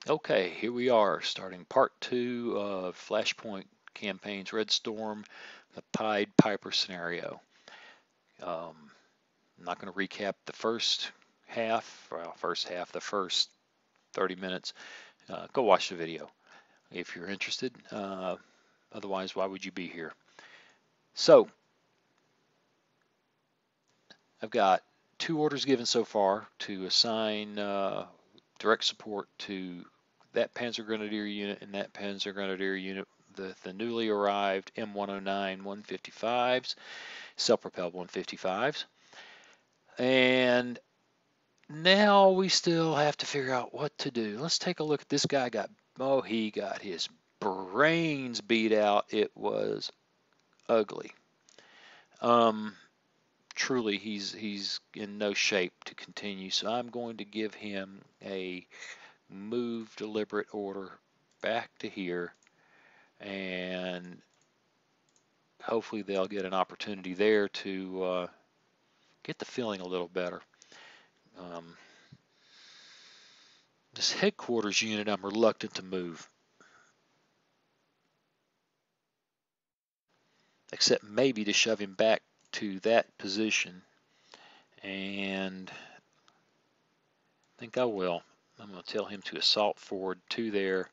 Okay, here we are, starting part 2 of Flashpoint Campaign's Red Storm, the Pied Piper scenario. I'm not going to recap the first half, the first 30 minutes. Go watch the video if you're interested. Otherwise, why would you be here? So, I've got 2 orders given so far to assign direct support to that Panzer Grenadier unit and that Panzer Grenadier unit, the newly arrived M109 155s, self-propelled 155s. And now we still have to figure out what to do. Let's take a look at this guy. He got his brains beat out. It was ugly. Truly, he's in no shape to continue. So I'm going to give him a move deliberate order back to here, and hopefully they'll get an opportunity there to get the feeling a little better. This headquarters unit I'm reluctant to move, except maybe to shove him back to that position, and I think I will. I'm going to tell him to assault forward to there.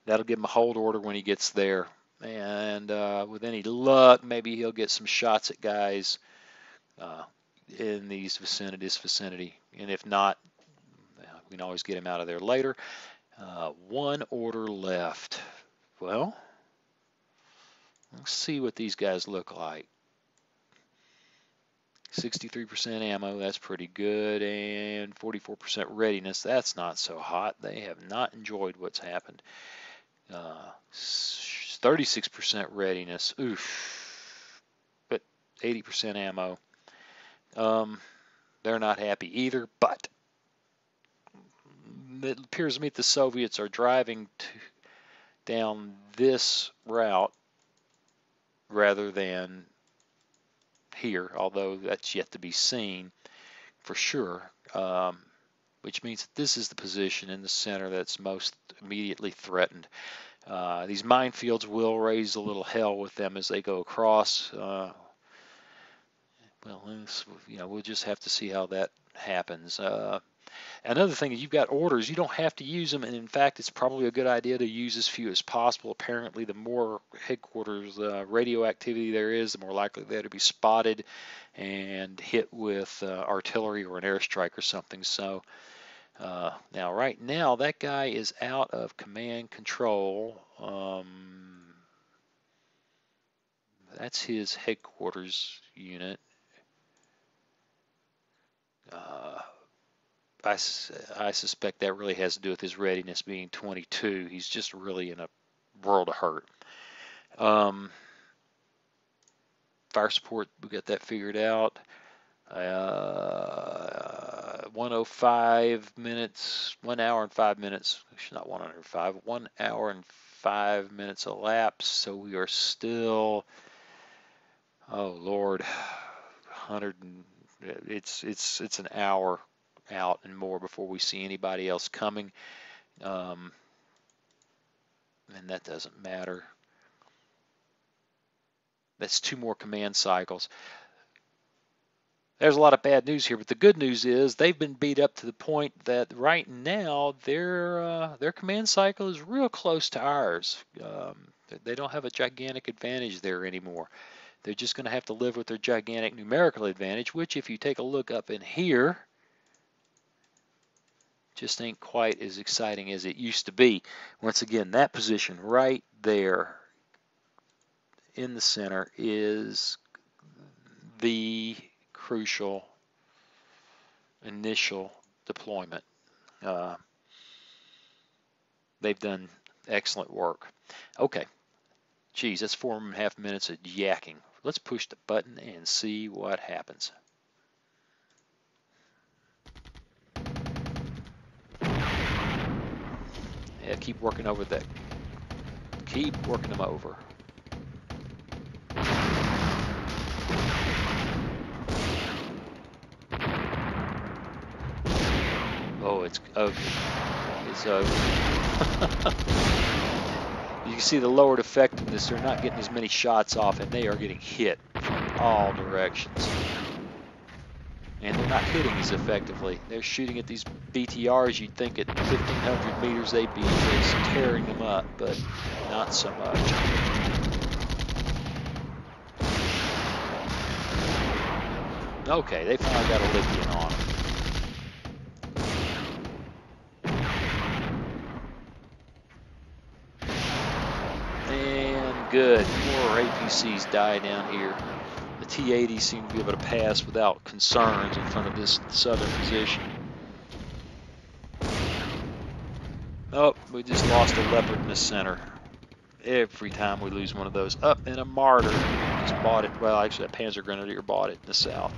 That'll give him a hold order when he gets there, and with any luck, maybe he'll get some shots at guys in this vicinity, and if not, we can always get him out of there later. 1 order left. Well, let's see what these guys look like. 63% ammo, that's pretty good, and 44% readiness, that's not so hot. They have not enjoyed what's happened. 36% readiness, oof, but 80% ammo. They're not happy either, but it appears to me the Soviets are driving down this route rather than here, although that's yet to be seen for sure, which means that this is the position in the center that's most immediately threatened. These minefields will raise a little hell with them as they go across. Well, we'll just have to see how that happens. Another thing is you've got orders. You don't have to use them, and in fact, it's probably a good idea to use as few as possible. Apparently, the more headquarters radio activity there is, the more likely they're to be spotted and hit with artillery or an airstrike or something. So now, right now, that guy is out of command control. That's his headquarters unit. I suspect that really has to do with his readiness being 22. He's just really in a world of hurt. Fire support, we got that figured out. 105 minutes, 1 hour and 5 minutes. Actually, not 105. 1 hour and 5 minutes elapsed. So we are still, oh Lord, 100. It's an hour out and more before we see anybody else coming, and that doesn't matter. That's 2 more command cycles. There's a lot of bad news here, but the good news is they've been beat up to the point that right now their command cycle is real close to ours. They don't have a gigantic advantage there anymore. They're just going to have to live with their gigantic numerical advantage, which if you take a look up in here, just ain't quite as exciting as it used to be. Once again, that position right there in the center is the crucial initial deployment. They've done excellent work. Okay, geez, that's 4.5 minutes of yakking. Let's push the button and see what happens. Yeah, keep working over that. Keep working them over. Oh, it's ugly. It's ugly. You can see the lowered effectiveness. They're not getting as many shots off, and they are getting hit from all directions. And they're not hitting as effectively. They're shooting at these BTRs. You'd think at 1,500 meters they'd be just tearing them up, but not so much. Okay, they finally got a Libyan on them. And good. More APCs die down here. The T-80 seem to be able to pass without concerns in front of this southern position. Oh, we just lost a Leopard in the center. Every time we lose one of those. Up and a Martyr. Just bought it. Well, actually, a Panzer Grenadier bought it in the south.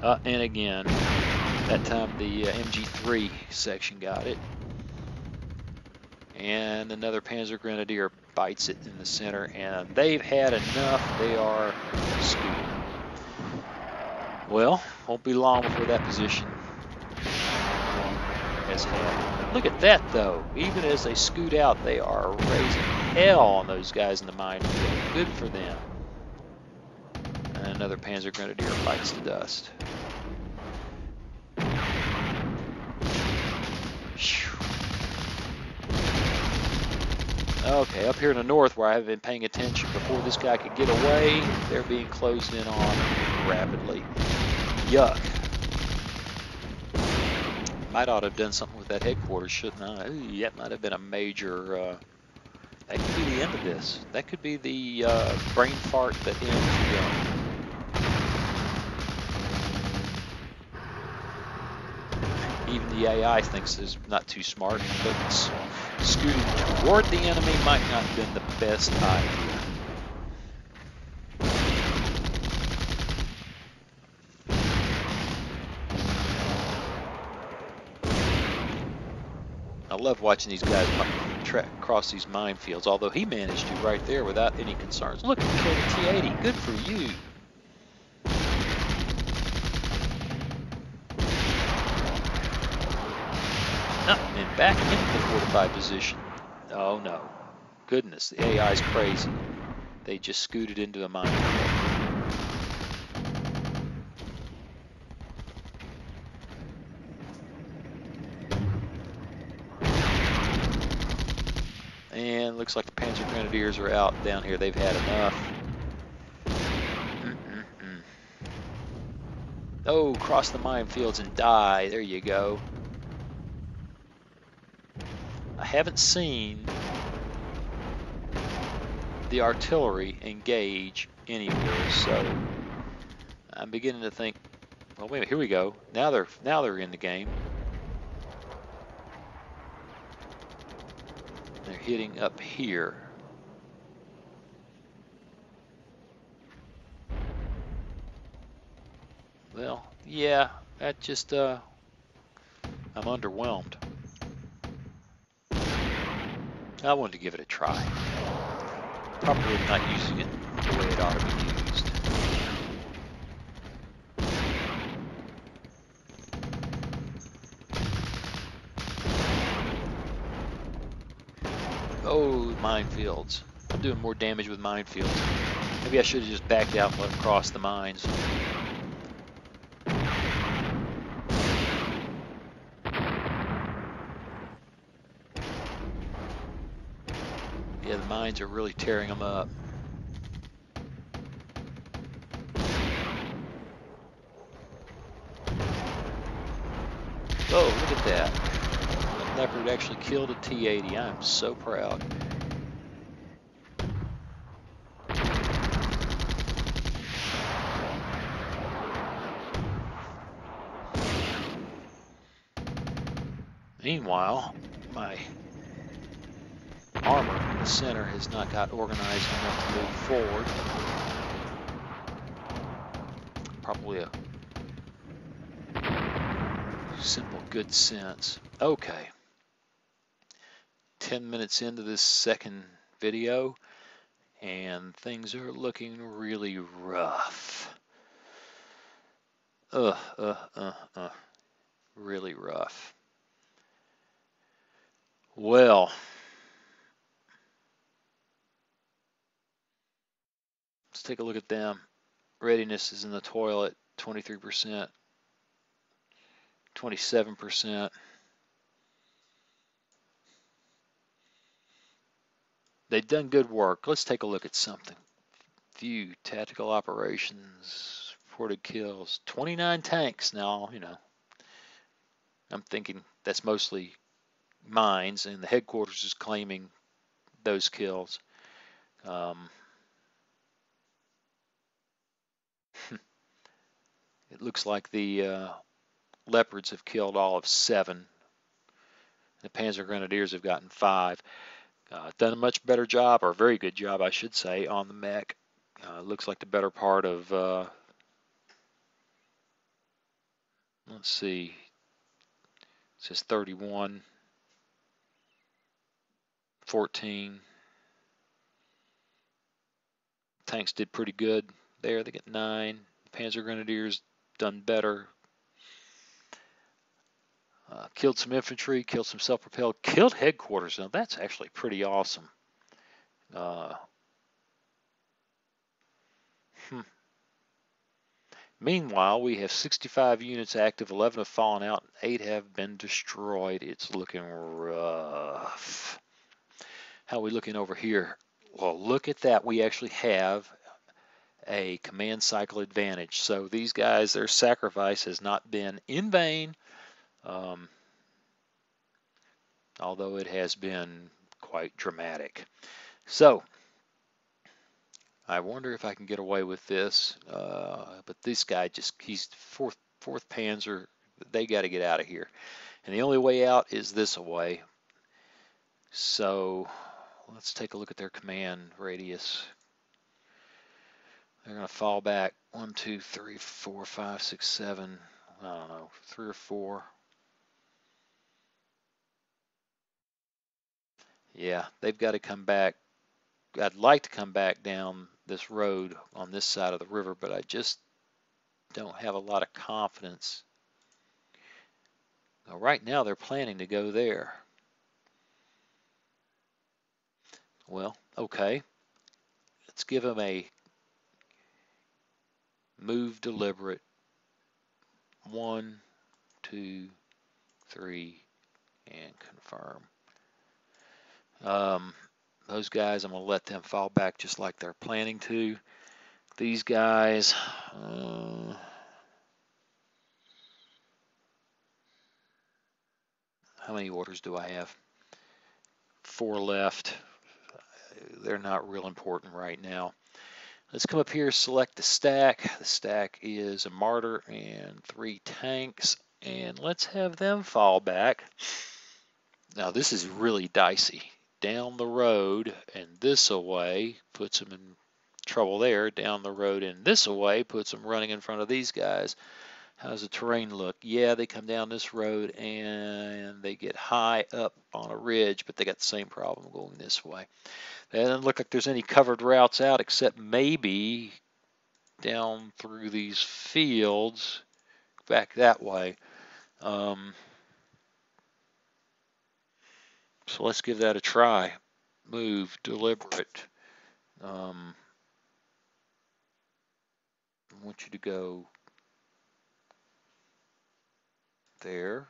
And again, that time the MG3 section got it. And another Panzer Grenadier bites it in the center, and they've had enough. They are scooting. Well, won't be long before that position has happened. Look at that, though. Even as they scoot out, they are raising hell on those guys in the minefield. Good for them. And another Panzer Grenadier bites the dust. Okay, up here in the north where I haven't been paying attention before this guy could get away, they're being closed in on rapidly. Yuck. Might ought to have done something with that headquarters, shouldn't I? Ooh, that might have been a major, that could be the end of this. That could be the brain fart that ends the game. Even the AI thinks it's not too smart, but it's scooting toward the enemy might not have been the best idea. I love watching these guys cross these minefields, although he managed to right there without any concerns. Look, he killed a T-80. Good for you. And back into the fortified position. Oh no. Goodness, the AI's crazy. They just scooted into the minefield. And looks like the Panzer Grenadiers are out down here. They've had enough. Oh, cross the minefields and die. There you go. I haven't seen the artillery engage anywhere, so I'm beginning to think, well, wait a minute, here we go. Now they're in the game. They're hitting up here. Well, yeah, that just I'm underwhelmed. I wanted to give it a try. Probably not using it the way it ought to be used. Oh, minefields. I'm doing more damage with minefields. Maybe I should have just backed out and let them cross the mines. Yeah, the mines are really tearing them up. Oh, look at that. That Leopard actually killed a T-80. I'm so proud. Meanwhile, my armor in the center has not got organized enough to move forward. Probably a simple good sense. Okay. 10 minutes into this second video, and things are looking really rough. Really rough. Well, Let's take a look at them. Readiness is in the toilet, 23%, 27%. They've done good work. Let's take a look at something. View, tactical operations, reported kills, 29 tanks. Now, you know, I'm thinking that's mostly mines, and the headquarters is claiming those kills. It looks like the Leopards have killed all of 7. The Panzer Grenadiers have gotten 5. Done a much better job, or a very good job, I should say, on the mech. Looks like the better part of, let's see, it says 31, 14. Tanks did pretty good there. They get 9. The Panzer Grenadiers done better. Killed some infantry, killed some self-propelled, killed headquarters. Now that's actually pretty awesome. Meanwhile, we have 65 units active, 11 have fallen out, and 8 have been destroyed. It's looking rough. How are we looking over here? Well, look at that. We actually have a command cycle advantage. So these guys, their sacrifice has not been in vain, although it has been quite dramatic. So I wonder if I can get away with this, but this guy he's fourth Panzer. They got to get out of here, and the only way out is this way. So let's take a look at their command radius. They're going to fall back 1, 2, 3, 4, 5, 6, 7. I don't know, 3 or 4. Yeah, they've got to come back. I'd like to come back down this road on this side of the river, but I just don't have a lot of confidence. Now, right now, they're planning to go there. Well, okay. Let's give them a move deliberate. 1, 2, 3, and confirm. Those guys, I'm going to let them fall back just like they're planning to. These guys, how many orders do I have? 4 left. They're not real important right now. Let's come up here, select the stack. The stack is a Martyr and 3 tanks, and let's have them fall back. Now this is really dicey. Down the road and this away puts them in trouble there. Down the road and this away puts them running in front of these guys. How does the terrain look? Yeah, they come down this road and they get high up on a ridge, but they got the same problem going this way. It doesn't look like there's any covered routes out except maybe down through these fields back that way. So let's give that a try. Move, deliberate. I want you to go there,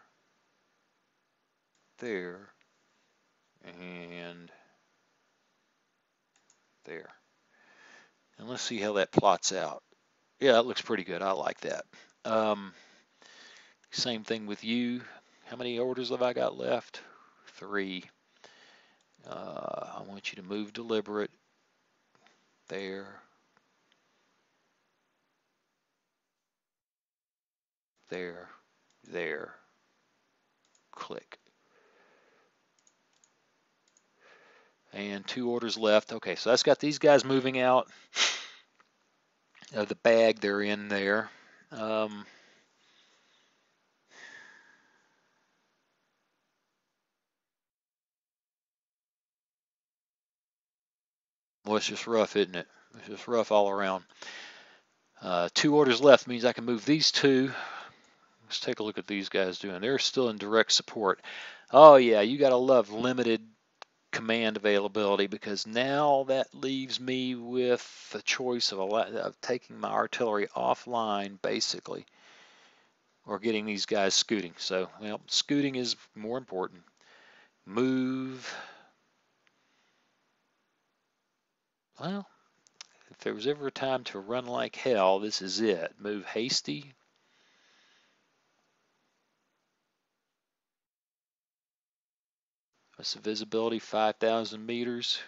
there, and there. And let's see how that plots out. Yeah, that looks pretty good. I like that. Same thing with you. How many orders have I got left? 3. I want you to move deliberate. There. There. There. Click. And 2 orders left. Okay, so that's got these guys moving out of the bag they're in there. Well, it's just rough, isn't it? It's just rough all around. 2 orders left means I can move these 2. Let's take a look at these guys doing. They're still in direct support. Oh yeah, you gotta love limited command availability, because now that leaves me with a choice of taking my artillery offline, basically, or getting these guys scooting. So, well, scooting is more important. Move. Well, if there was ever a time to run like hell, this is it. Move hasty. What's the visibility? 5,000 meters.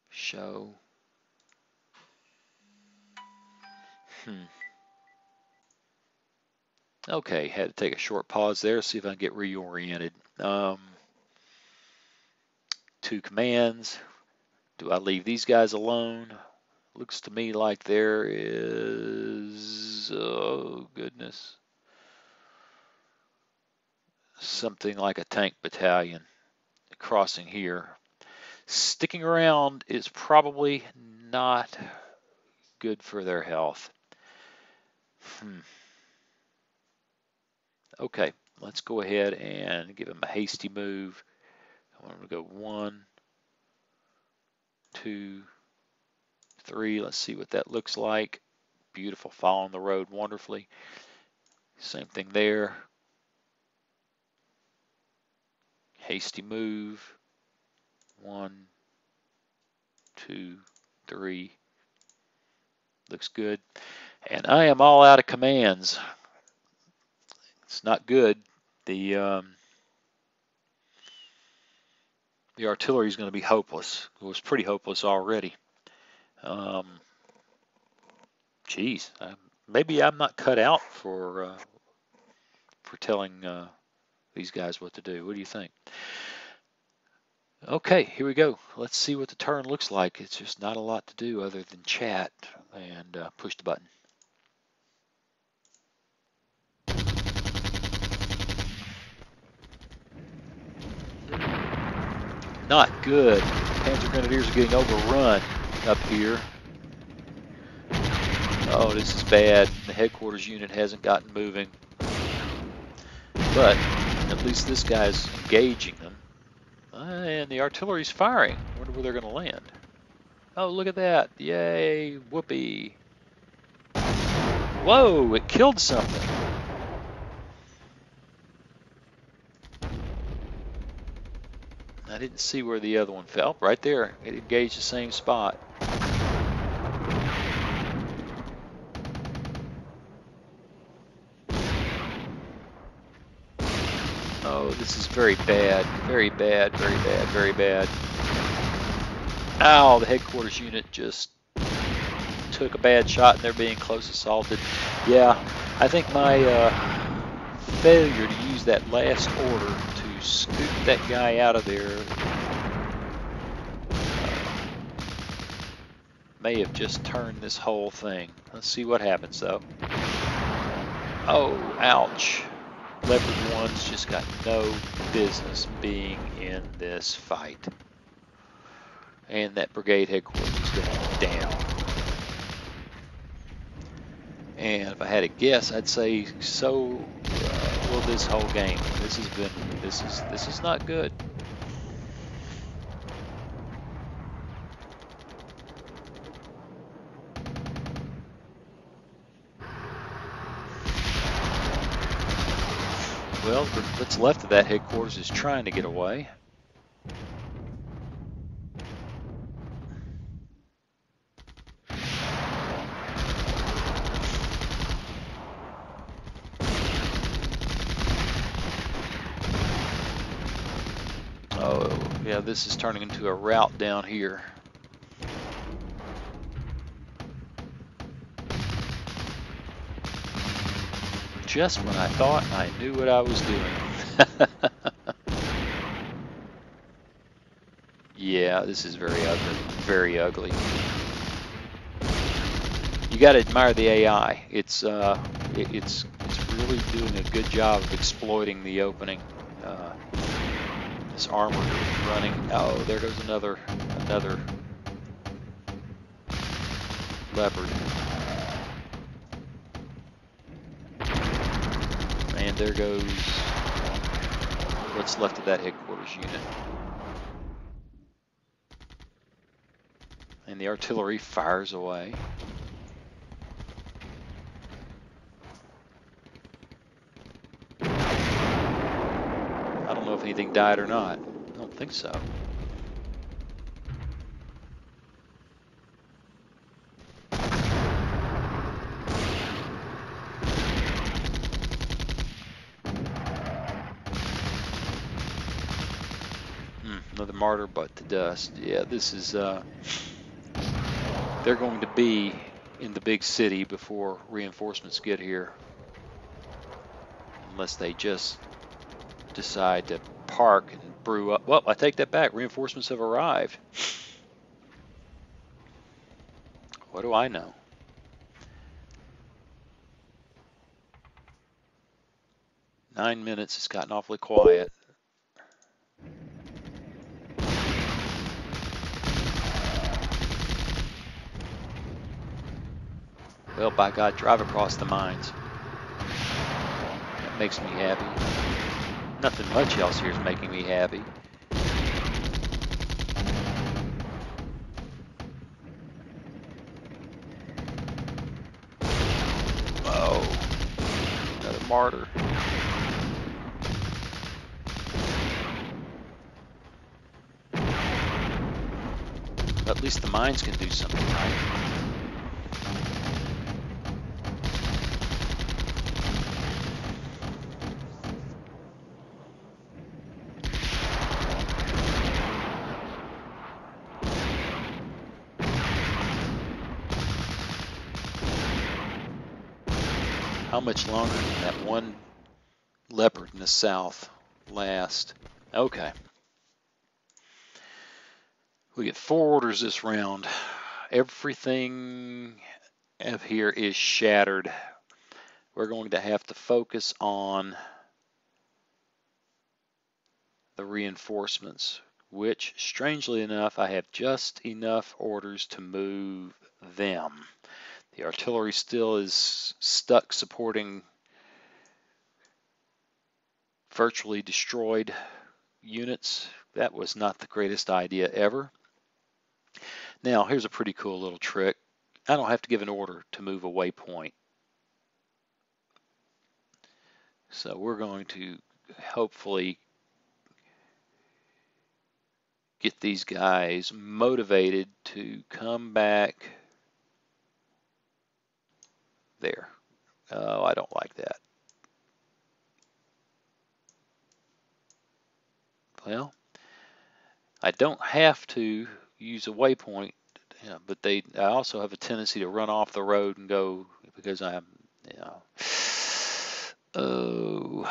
Show. Okay, had to take a short pause there, see if I can get reoriented. 2 commands. Do I leave these guys alone? Looks to me like there is, oh goodness, something like a tank battalion crossing here. Sticking around is probably not good for their health. Okay, let's go ahead and give him a hasty move. I want him to go 1, 2, 3. Let's see what that looks like. Beautiful, following the road wonderfully. Same thing there. Hasty move. 1, 2, 3. Looks good. And I am all out of commands. It's not good. The artillery is going to be hopeless. It was pretty hopeless already. Geez, maybe I'm not cut out for telling these guys what to do. What do you think? Okay, here we go. Let's see what the turn looks like. It's just not a lot to do other than chat and push the button. Not good. Panzer Grenadiers are getting overrun up here. Oh, this is bad. The headquarters unit hasn't gotten moving. But at least this guy's engaging them. And the artillery's firing. I wonder where they're going to land. Oh, look at that. Yay, whoopee. Whoa, it killed something. I didn't see where the other one fell. Right there, it engaged the same spot. Oh, this is very bad. Very bad, very bad, very bad. Ow, the headquarters unit just took a bad shot and they're being close assaulted. Yeah, I think my failure to use that last order to scoop that guy out of there may have just turned this whole thing. Let's see what happens though. Oh, ouch. Leopard 1's just got no business being in this fight. And that brigade headquarters is going down. And if I had to guess, I'd say so will this whole game. This is not good. Well, what's left of that headquarters is trying to get away. Oh, yeah, this is turning into a rout down here. Just when I thought I knew what I was doing. Yeah, this is very ugly. Very ugly. You got to admire the AI. It's really doing a good job of exploiting the opening. This armor is running. Oh, there goes another leopard. And there goes what's left of that headquarters unit. And the artillery fires away. I don't know if anything died or not. I don't think so. Another martyr, but to dust. Yeah, this is, they're going to be in the big city before reinforcements get here. Unless they just decide to park and brew up. Well, I take that back. Reinforcements have arrived. What do I know? Nine minutes. It's gotten awfully quiet. Well, by God, drive across the mines. That makes me happy. Nothing much else here is making me happy. Oh, another martyr. At least the mines can do something, right? How much longer can that one leopard in the south last? Okay. We get 4 orders this round. Everything up here is shattered. We're going to have to focus on the reinforcements, which, strangely enough, I have just enough orders to move them. The artillery still is stuck supporting virtually destroyed units. That was not the greatest idea ever. Now, here's a pretty cool little trick. I don't have to give an order to move a waypoint. So we're going to hopefully get these guys motivated to come back there. Oh, I don't like that. Well, I don't have to use a waypoint, but I also have a tendency to run off the road and go because I'm, oh,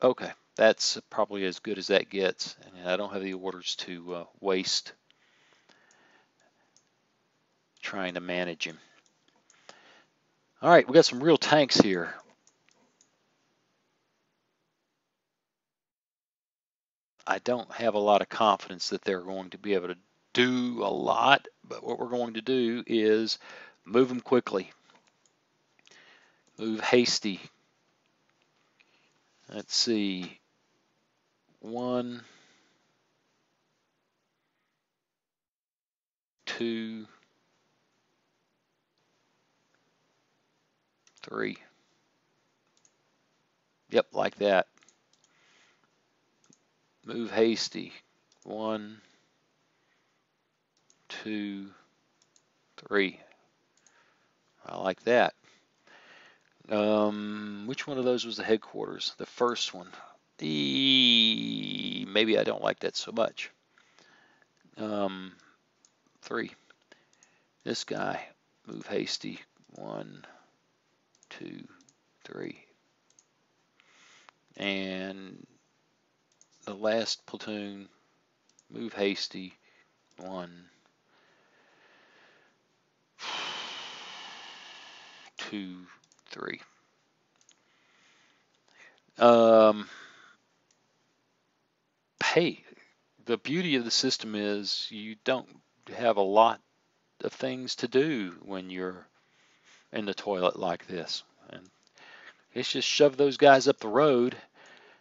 okay. That's probably as good as that gets, and I don't have the orders to waste trying to manage him. All right, we got some real tanks here. I don't have a lot of confidence that they're going to be able to do a lot, but what we're going to do is move them quickly. Move hasty. Let's see. 1, 2, 3. Yep, like that. Move hasty. 1, 2, 3. I like that. Which one of those was the headquarters? The first one. Maybe I don't like that so much. 3. This guy. Move hasty. 1, 2, 3. And the last platoon. Move hasty. 1, 2, 3. Hey, the beauty of the system is you don't have a lot of things to do when you're in the toilet like this. And it's just shove those guys up the road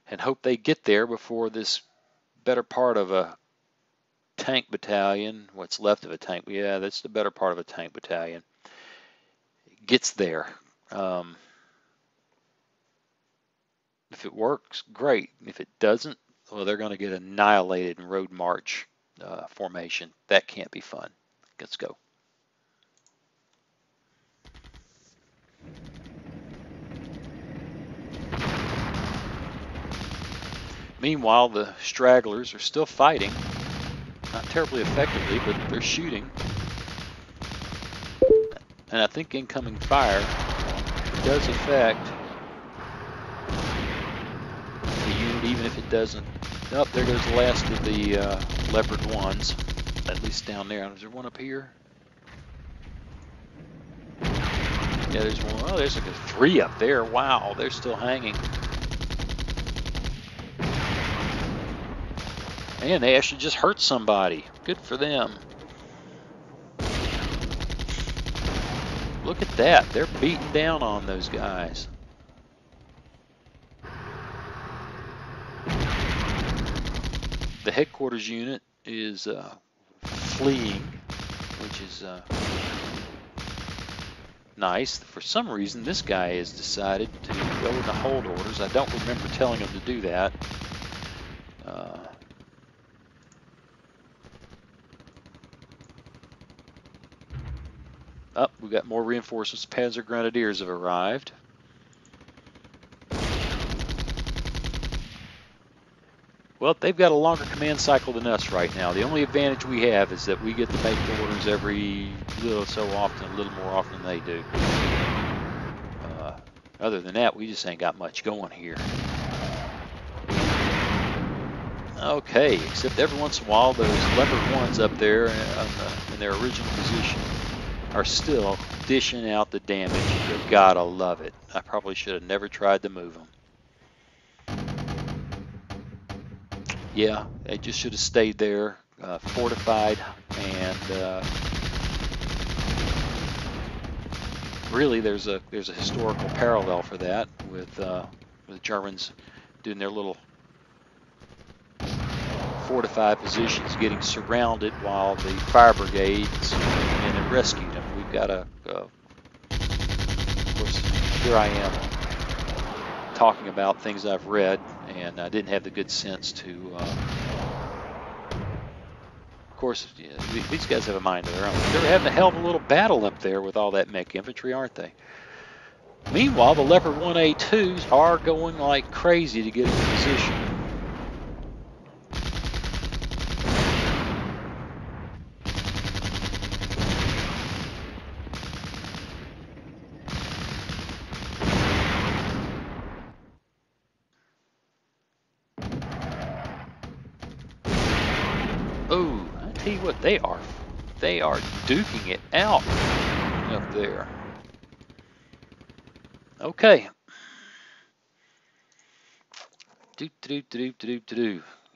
and hope they get there before this better part of a tank battalion, what's left of a tank, yeah, that's the better part of a tank battalion, gets there. If it works, great. If it doesn't, well, they're going to get annihilated in road march formation. That can't be fun. Let's go. Meanwhile, the stragglers are still fighting. Not terribly effectively, but they're shooting. And I think incoming fire does affect the unit, even if it doesn't. Oh, there goes the last of the Leopard 1s, at least down there. Is there one up here? Yeah, there's one. Oh, there's like 3 up there. Wow, they're still hanging. And they actually just hurt somebody. Good for them. Look at that. They're beating down on those guys. The headquarters unit is fleeing, which is nice. For some reason, this guy has decided to go into hold orders. I don't remember telling him to do that. Oh, we got more reinforcements. Panzer Grenadiers have arrived. Well, they've got a longer command cycle than us right now. The only advantage we have is that we get to make orders every little so often, a little more often than they do. Other than that, we just ain't got much going here. Okay, except every once in a while, those Leopard 1s up there in their original position are still dishing out the damage. You gotta love it. I probably should have never tried to move them. Yeah, they just should have stayed there, fortified, and really there's a historical parallel for that with the Germans doing their little fortified positions, getting surrounded while the fire brigades came in and rescued them. We've got of course, here I am talking about things I've read, and I didn't have the good sense to, of course, these guys have a mind of their own. They're having a hell of a little battle up there with all that mech infantry, aren't they? Meanwhile, the Leopard 1A2s are going like crazy to get into position. Oh, I tell you what, they are duking it out up there. Okay.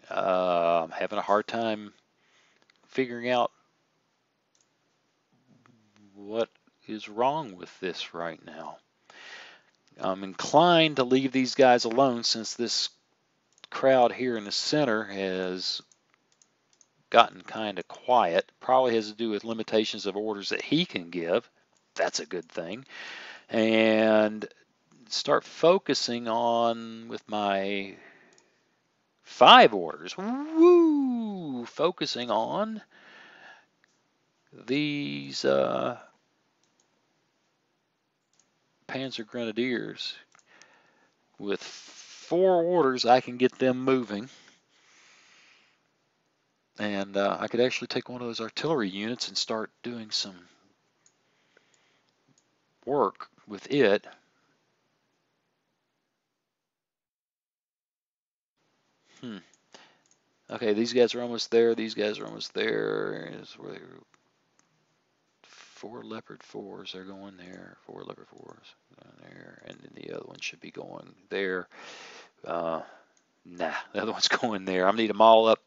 I'm having a hard time figuring out what is wrong with this right now. I'm inclined to leave these guys alone since this crowd here in the center has gotten kind of quiet. Probably has to do with limitations of orders that he can give. That's a good thing. And start focusing on with my 5 orders. Woo! Focusing on these Panzer Grenadiers. With 4 orders, I can get them moving. And I could actually take one of those artillery units and start doing some work with it. Okay, these guys are almost there. These guys are almost there. Is where 4 Leopard 4s are going there. 4 Leopard 4s going there, and then the other one should be going there. Nah, the other one's going there. I need them all up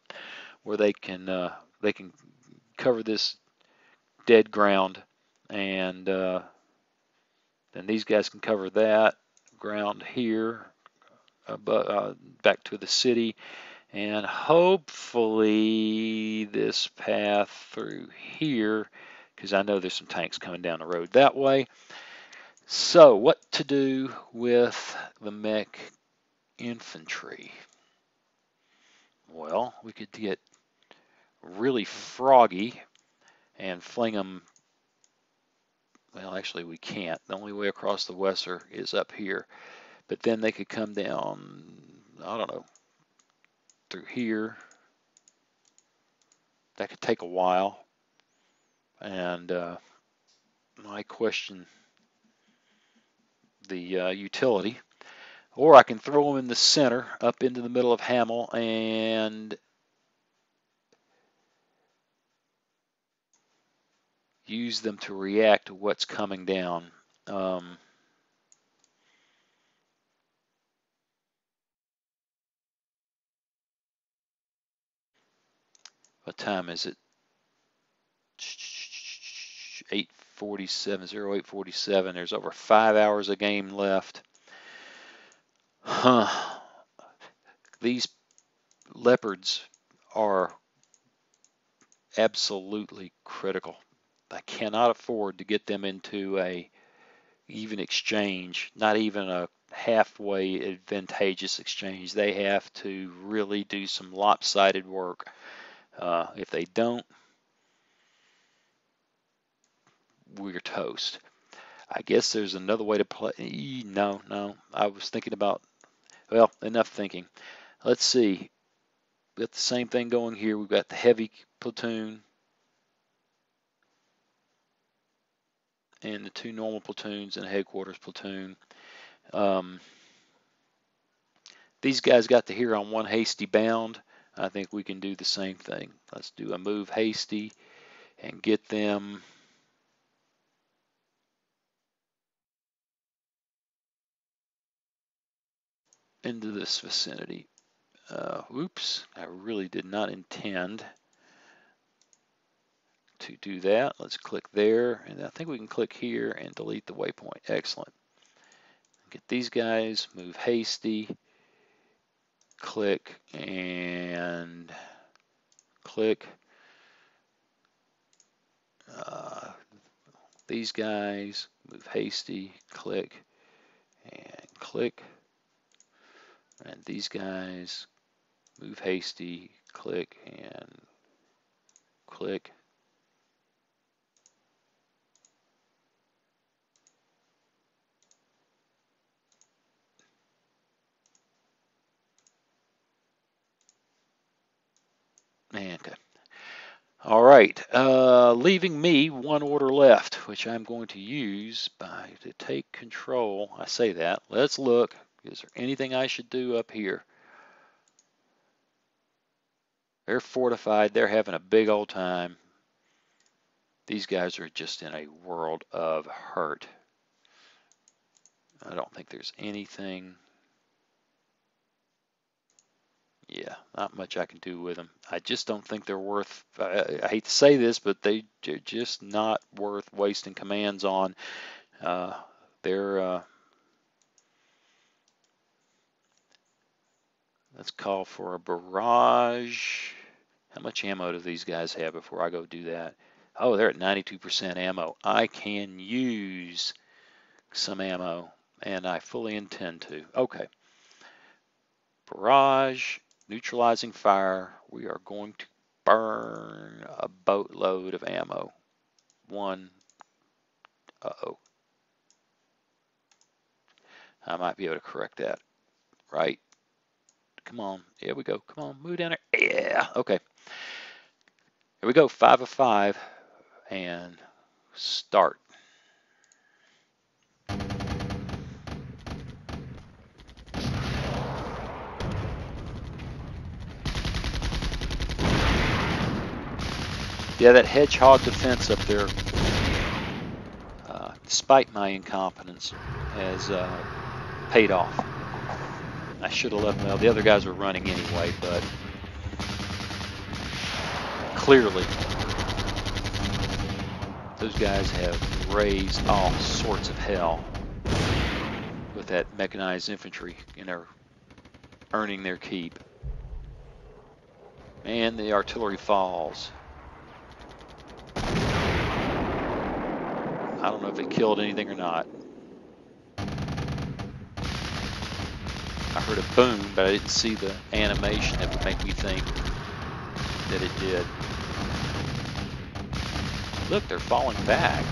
where they can cover this dead ground, and then these guys can cover that ground here. back to the city, and hopefully this path through here, because I know there's some tanks coming down the road that way. So what to do with the mech infantry? Well, we could get really froggy and fling them. Well, actually we can't. The only way across the Weser is up here. But then they could come down, I don't know, through here. That could take a while. And I question the utility. Or I can throw them in the center, up into the middle of Hamel, and use them to react to what's coming down. What time is it? 8:47, 08:47. There's over 5 hours of game left. Huh. These leopards are absolutely critical. I cannot afford to get them into a even exchange, not even a halfway advantageous exchange. They have to really do some lopsided work. If they don't, we're toast. I guess there's another way to play. No, I was thinking about, well, enough thinking. Let's see. We've got the same thing going here. We've got the heavy platoon and the 2 normal platoons and a headquarters platoon. These guys got to here on 1 hasty bound. I think we can do the same thing. Let's do a move hasty and get them into this vicinity. Oops, I really did not intend to do that. Let's click there, and I think we can click here and delete the waypoint. Excellent. Get these guys, move hasty, click, and click. These guys, move hasty, click, and click. And these guys, move hasty, click, and click. And all right, leaving me 1 order left, which I'm going to use to take control. I say that. Let's look. Is there anything I should do up here? They're fortified. They're having a big old time. These guys are just in a world of hurt. I don't think there's anything. Yeah, not much I can do with them. I just don't think they're worth, I hate to say this, but they're just not worth wasting commands on. Let's call for a barrage. How much ammo do these guys have before I go do that? Oh, they're at 92% ammo. I can use some ammo, and I fully intend to. Okay. Barrage, neutralizing fire. We are going to burn a boatload of ammo. 1. Uh-oh. I might be able to correct that. Right? Come on. Here we go. Come on. Move down there. Yeah. Okay. Here we go. 5 of 5. And start. Yeah, that hedgehog defense up there, despite my incompetence, has paid off. I should have left them. Well, the other guys were running anyway, but clearly those guys have raised all sorts of hell with that mechanized infantry in their earning their keep. And the artillery falls. I don't know if it killed anything or not. I heard a boom, but I didn't see the animation that would make me think that it did. Look, they're falling back.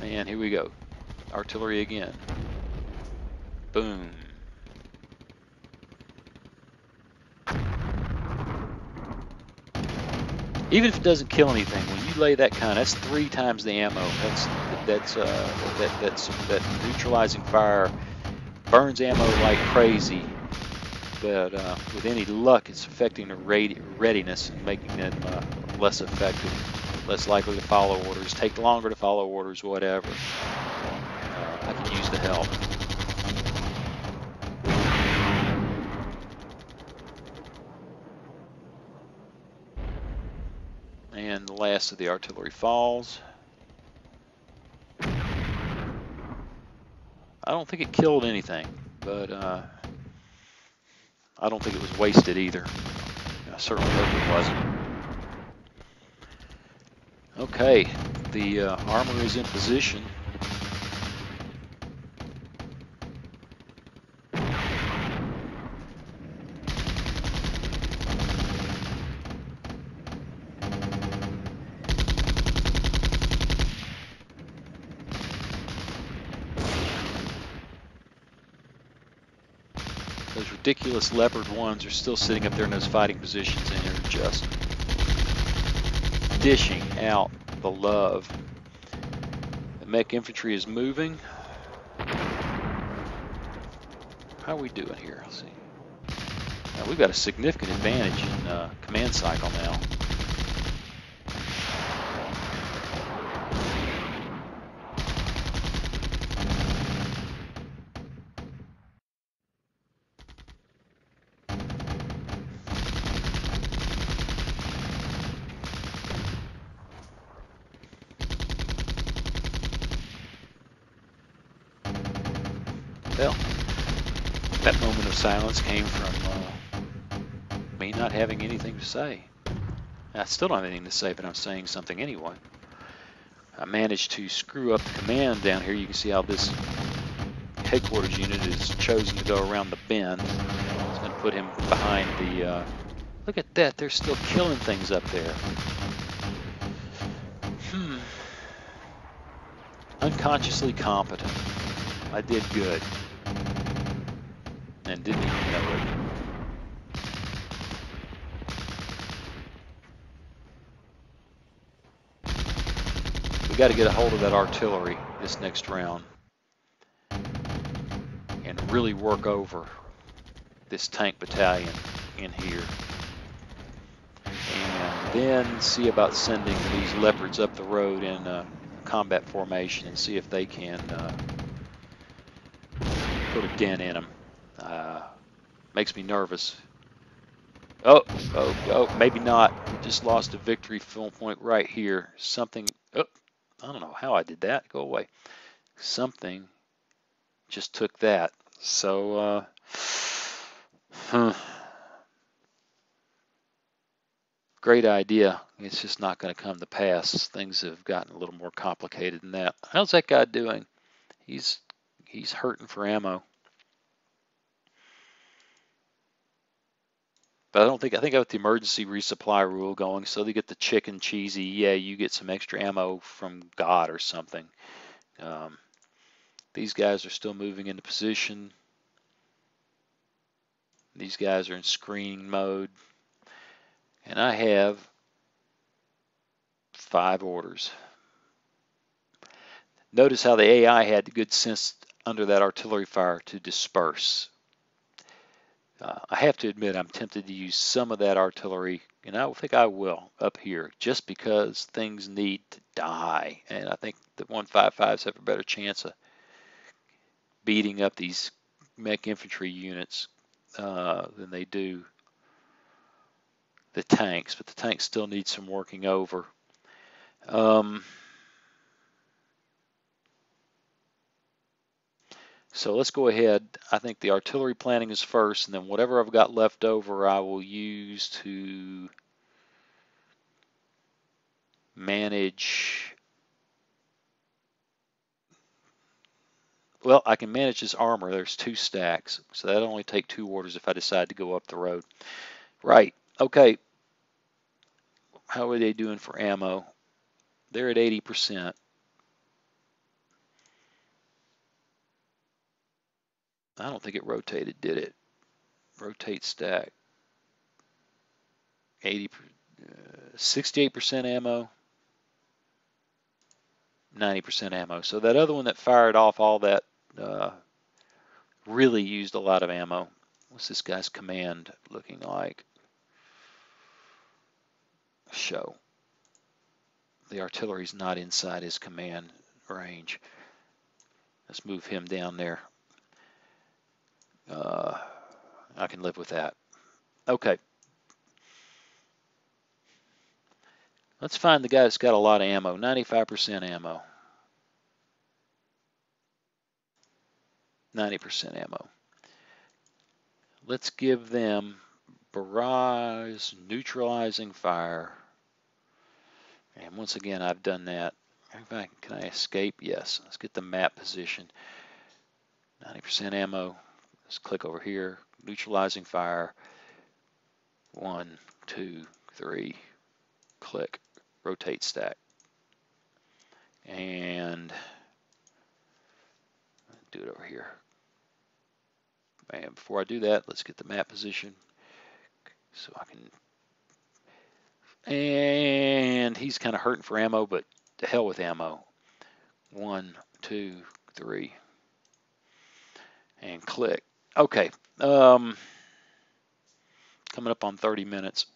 And here we go. Artillery again. Boom. Even if it doesn't kill anything, when you lay that kind, that's 3 times the ammo. That neutralizing fire burns ammo like crazy. But with any luck, it's affecting the readiness and making them less effective, less likely to follow orders, take longer to follow orders, whatever. I could use the help. And the last of the artillery falls. I don't think it killed anything, but I don't think it was wasted either. I certainly hope it wasn't. Okay, the armor is in position. Those ridiculous leopard ones are still sitting up there in those fighting positions, and they're just dishing out the love. The mech infantry is moving. How are we doing here? Let's see. Now, we've got a significant advantage in command cycle now. Well, that moment of silence came from me not having anything to say. I still don't have anything to say, but I'm saying something anyway. I managed to screw up the command down here. You can see how this headquarters unit has chosen to go around the bend. It's going to put him behind the... look at that, they're still killing things up there. Unconsciously competent. I did good. And didn't even know it. We got to get a hold of that artillery this next round and really work over this tank battalion in here. And then see about sending these leopards up the road in combat formation and see if they can put a dent in them. Makes me nervous. Oh, maybe not. We just lost a victory film point right here. Something, I don't know how I did that. Go away. Something just took that. So, great idea. It's just not going to come to pass. Things have gotten a little more complicated than that. How's that guy doing? He's hurting for ammo. But I think I got the emergency resupply rule going, so they get the chicken cheesy. Yeah, you get some extra ammo from God or something. These guys are still moving into position. These guys are in screening mode. And I have 5 orders. Notice how the AI had the good sense under that artillery fire to disperse. I have to admit I'm tempted to use some of that artillery, and I think I will up here, just because things need to die. And I think the 155s have a better chance of beating up these mech infantry units than they do the tanks. But the tanks still need some working over. So let's go ahead. I think the artillery planning is first, and then whatever I've got left over I will use to manage. Well, I can manage this armor. There's 2 stacks, so that'll only take 2 orders if I decide to go up the road. Right, okay. How are they doing for ammo? They're at 80%. I don't think it rotated, did it? Rotate stack. 68% ammo, 90% ammo. So that other one that fired off all that really used a lot of ammo. What's this guy's command looking like? Show. The artillery's not inside his command range. Let's move him down there. I can live with that. Okay. Let's find the guy that's got a lot of ammo. 95% ammo. 90% ammo. Let's give them barrage, neutralizing fire. And once again, I've done that. Can I escape? Yes. Let's get the map position. 90% ammo. Let's click over here. Neutralizing fire. 1, 2, 3. Click. Rotate stack. And do it over here. And before I do that, let's get the map position so I can. And he's kind of hurting for ammo, but to hell with ammo. 1, 2, 3. And click. Okay. Coming up on 30 minutes.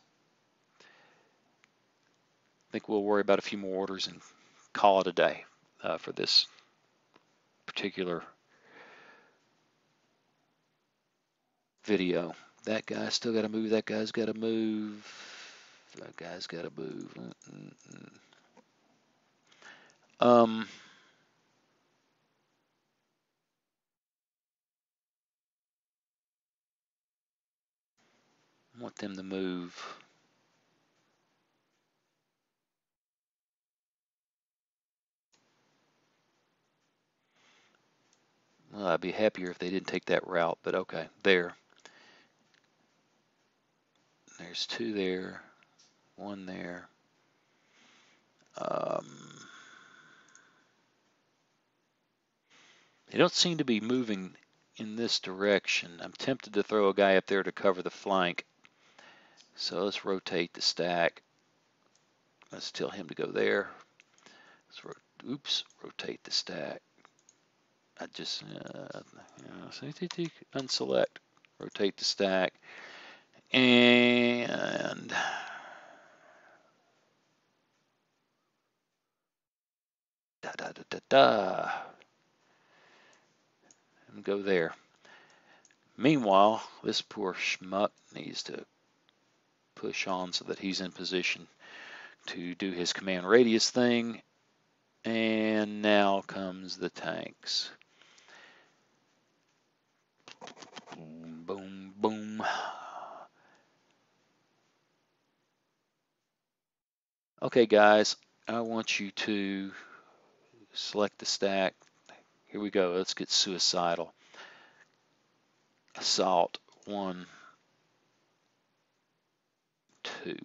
I think we'll worry about a few more orders and call it a day for this particular video. That guy's still got to move. That guy's got to move. That guy's got to move. I want them to move. Well, I'd be happier if they didn't take that route, but okay. There. There's 2 there. 1 there. They don't seem to be moving in this direction. I'm tempted to throw a guy up there to cover the flank. So let's rotate the stack. Let's tell him to go there. Let's rotate the stack. I just unselect, rotate the stack, and and go there. Meanwhile, this poor schmuck needs to push on so that he's in position to do his command radius thing. And now comes the tanks. Boom, boom, boom. Okay, guys, I want you to select the stack. Here we go. Let's get suicidal. Assault 1, 2.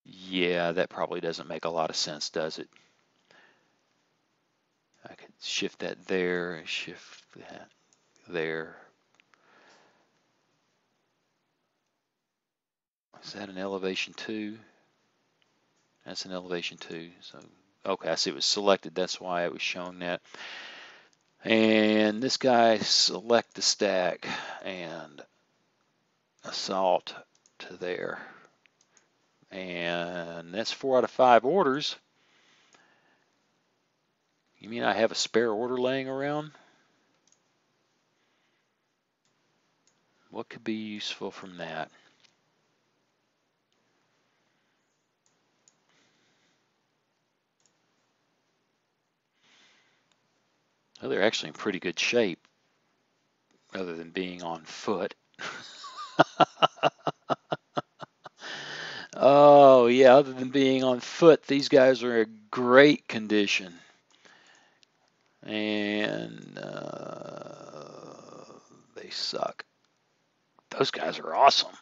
Yeah, that probably doesn't make a lot of sense, does it? I could shift that there, shift that there. Is that an elevation 2? That's an elevation 2. So, okay, I see it was selected. That's why it was showing that. And this guy, select the stack and assault to there. And that's 4 out of 5 orders. You mean I have a spare order laying around? What could be useful from that? Well, they're actually in pretty good shape, other than being on foot. Oh, yeah, other than being on foot, these guys are in great condition. And they suck. Those guys are awesome.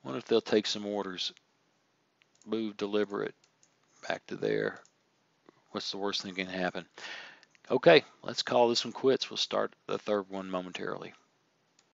Wonder if they'll take some orders. Move deliberate back to there. What's the worst thing that can happen? Okay, let's call this one quits. We'll start the third one momentarily.